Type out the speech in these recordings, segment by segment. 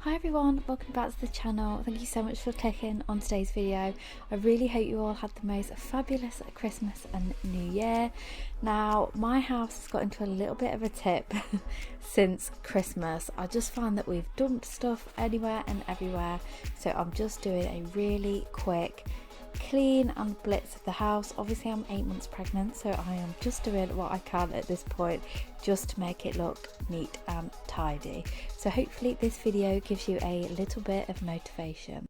Hi everyone, welcome back to the channel. Thank you so much for clicking on today's video. I really hope you all had the most fabulous Christmas and New Year. Now, my house has got into a little bit of a tip since Christmas. I just found that we've dumped stuff anywhere and everywhere, so I'm just doing a really quick clean and blitz of the house. Obviously I'm 8 months pregnant, so I am just doing what I can at this point just to make it look neat and tidy. So hopefully this video gives you a little bit of motivation.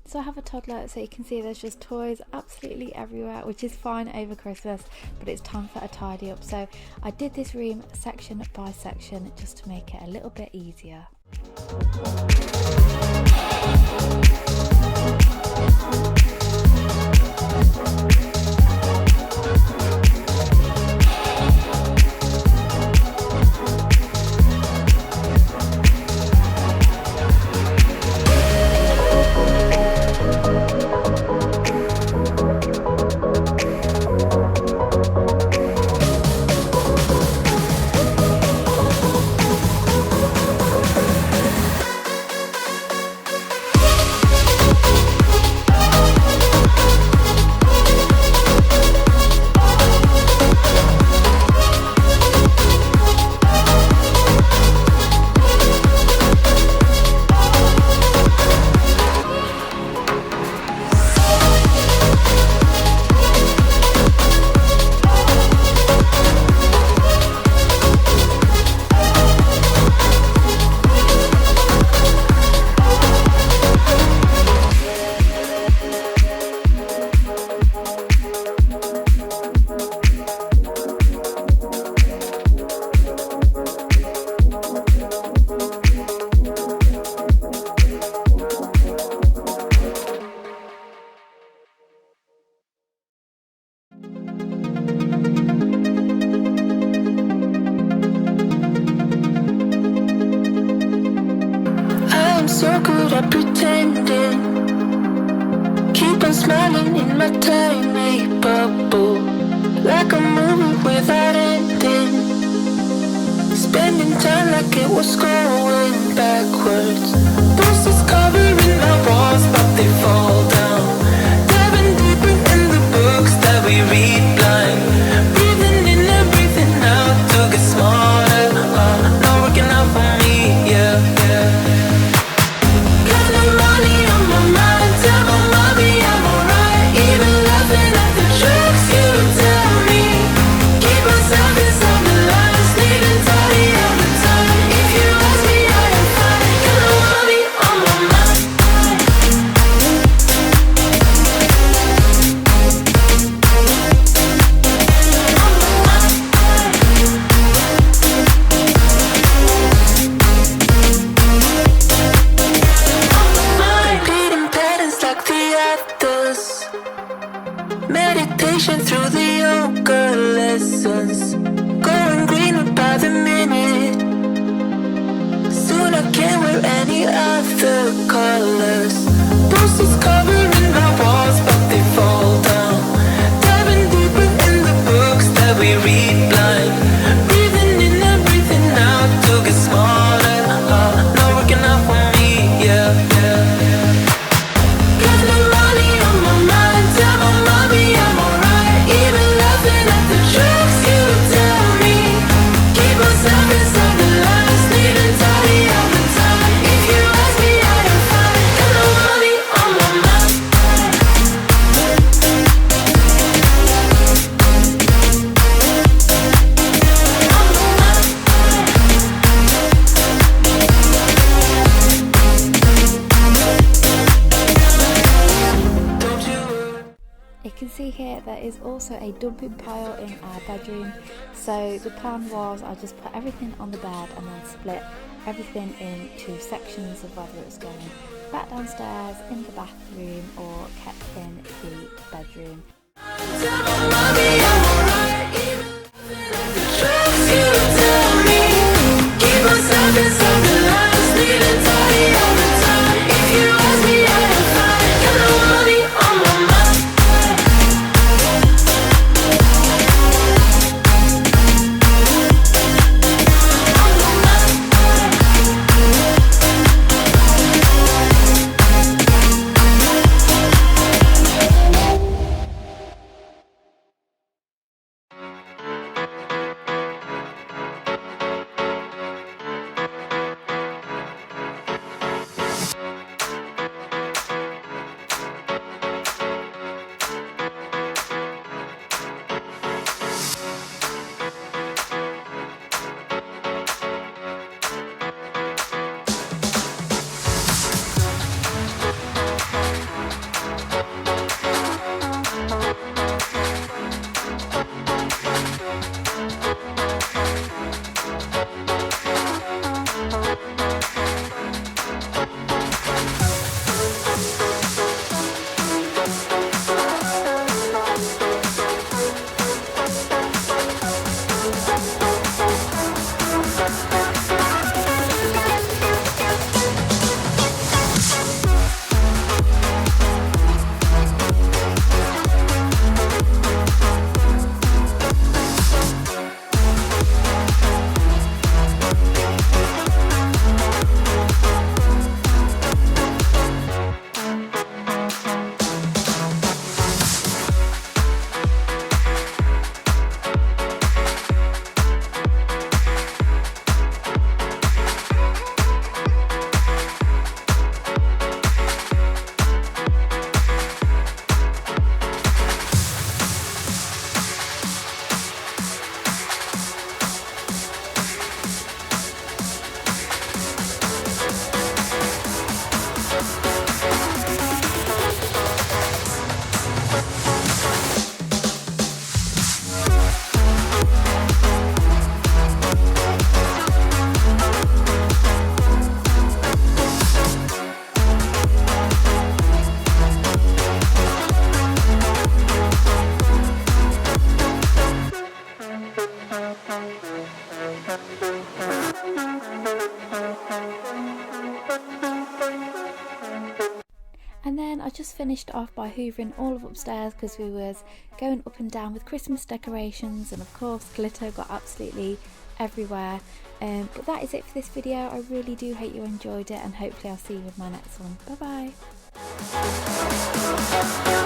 So I have a toddler, so you can see there's just toys absolutely everywhere, which is fine over Christmas, but it's time for a tidy up. So I did this room section by section just to make it a little bit easier. So good at pretending, keep on smiling in my tiny bubble, like a movie without ending, spending time like it was going backwards. Posters covering our walls, but they fall down, diving deeper in the books that we read blind, breathing in and breathing out to get smarter, not working out for me, yeah. Meditation through the yoga lessons, going greener by the minute. Soon I can't wear any other colors. Posters covering my walls, but they fall down, diving deeper in the books that we read blind, breathing in and breathing out to get smarter, not working out for me, yeah. Got no money on my mind, tell my mommy I'm alright, even laughing at the jokes you tell me. Keep myself inside the lines, neat and tidy all the time. If you ask me, I am fine. Got no money on my mind. see here, there is also a dumping pile in our bedroom. So the plan was I'll just put everything on the bed and then split everything into sections of whether it was going back downstairs, in the bathroom, or kept in the bedroom. And then I just finished off by hoovering all of upstairs because we was going up and down with Christmas decorations, and of course glitter got absolutely everywhere. But that is it for this video. I really do hope you enjoyed it, and hopefully I'll see you with my next one. Bye bye.